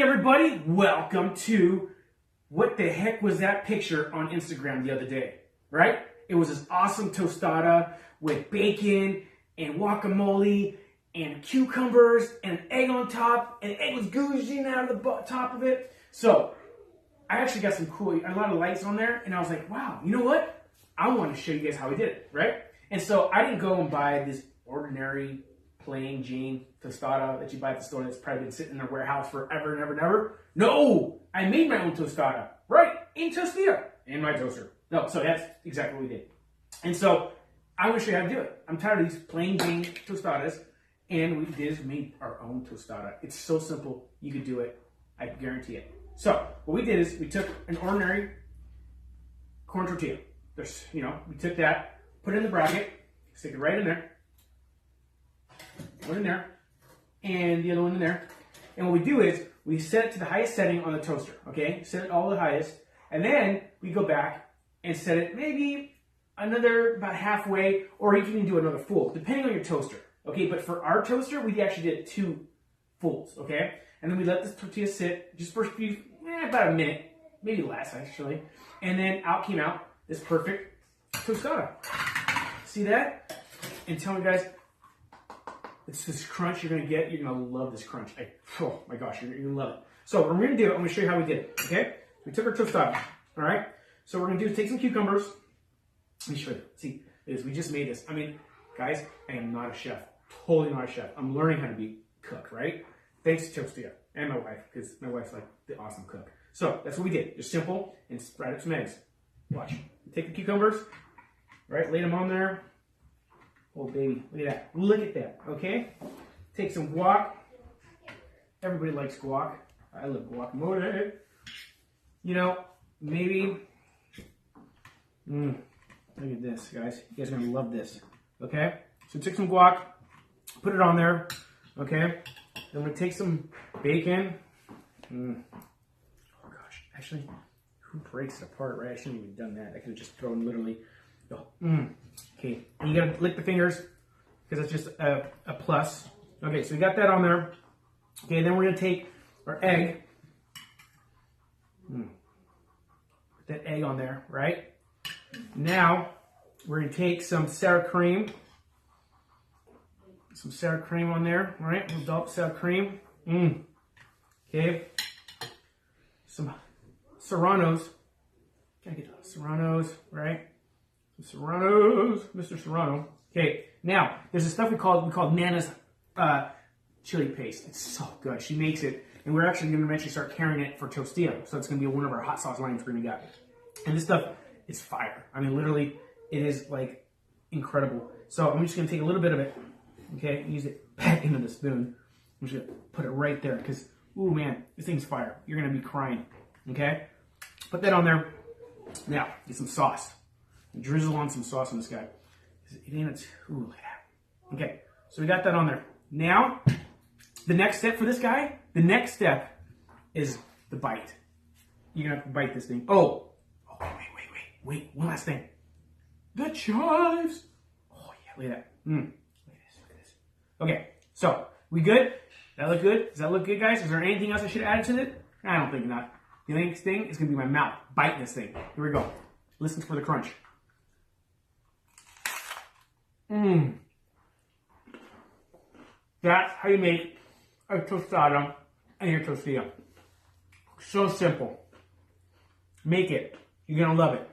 Hey everybody, welcome to what the heck was that picture on Instagram the other day, right? It was this awesome tostada with bacon and guacamole and cucumbers and an egg on top, and the egg was gouging out of the top of it. So I actually got a lot of lights on there, and I was like, wow, you know what? I want to show you guys how we did it, right? And so I didn't go and buy this ordinary plain Jane tostada that you buy at the store that's probably been sitting in a warehouse forever and ever and ever. No, I made my own tostada, right, in Toastilla, in my toaster. No, so that's exactly what we did. And so I want to show you how to do it. I'm tired of these plain Jane tostadas, and we made our own tostada. It's so simple, you could do it, I guarantee it. So what we did is we took an ordinary corn tortilla. We took that, put it in the bracket, stick it right in there. One in there, and the other one in there. And what we do is we set it to the highest setting on the toaster, okay? Set it all the highest, and then we go back and set it maybe another about halfway, or you can even do another full, depending on your toaster, okay? But for our toaster, we actually did 2 fulls, okay? And then we let the tortilla sit just for about a minute, maybe less actually, and then out came out this perfect tostada. See that? And tell me, guys, it's this crunch you're going to get. You're going to love this crunch. Oh my gosh, you're going to love it. So what we're going to do, I'm going to show you how we did it, okay? We took our tostada, all right? So what we're going to do is take some cucumbers. Let me show you. See, we just made this. I mean, guys, I am not a chef. Totally not a chef. I'm learning how to be a cook, right? Thanks to Toastilla and my wife, because my wife's like the awesome cook. So that's what we did. Just simple, and spread up some eggs. Watch. Take the cucumbers, right? Lay them on there. Oh, baby, look at that. Look at that, okay? Take some guac. Everybody likes guac. I love guacamole. You know, maybe, look at this, guys. You guys are going to love this, okay? So take some guac, put it on there, okay? Then we're going to take some bacon. Oh, gosh. Actually, who breaks it apart, right? I shouldn't have even done that. I could have just thrown literally. Okay, and you gotta lick the fingers because it's just a plus. Okay, so we got that on there. Okay, then we're gonna take our egg. Put that egg on there, right? Now we're gonna take some sour cream. Some sour cream on there, all right? We'll dollop sour cream. Okay. Some serranos. Gotta get those serranos, right? Serranos, Mr. Serrano. Okay, now there's this stuff we call Nana's chili paste. It's so good. She makes it, and we're actually going to eventually start carrying it for Toastilla. So it's going to be one of our hot sauce lines we're going to get. And this stuff is fire. I mean, literally, it is like incredible. So I'm just going to take a little bit of it, okay, use it back into the spoon. I'm just going to put it right there because, ooh man, this thing's fire. You're going to be crying. Okay, put that on there. Now get some sauce. Drizzle on some sauce on this guy. It ain't ooh, look at that. Okay, so we got that on there. Now, the next step for this guy, is the bite. You're gonna have to bite this thing. Oh, wait, one last thing. The chives. Oh yeah, look at that. Look at this. Okay, so we good? That look good? Does that look good, guys? Is there anything else I should add to it? I don't think not. The next thing is gonna be my mouth biting this thing. Here we go. Listen for the crunch. That's how you make a tostada and your tortilla. So simple. Make it. You're going to love it.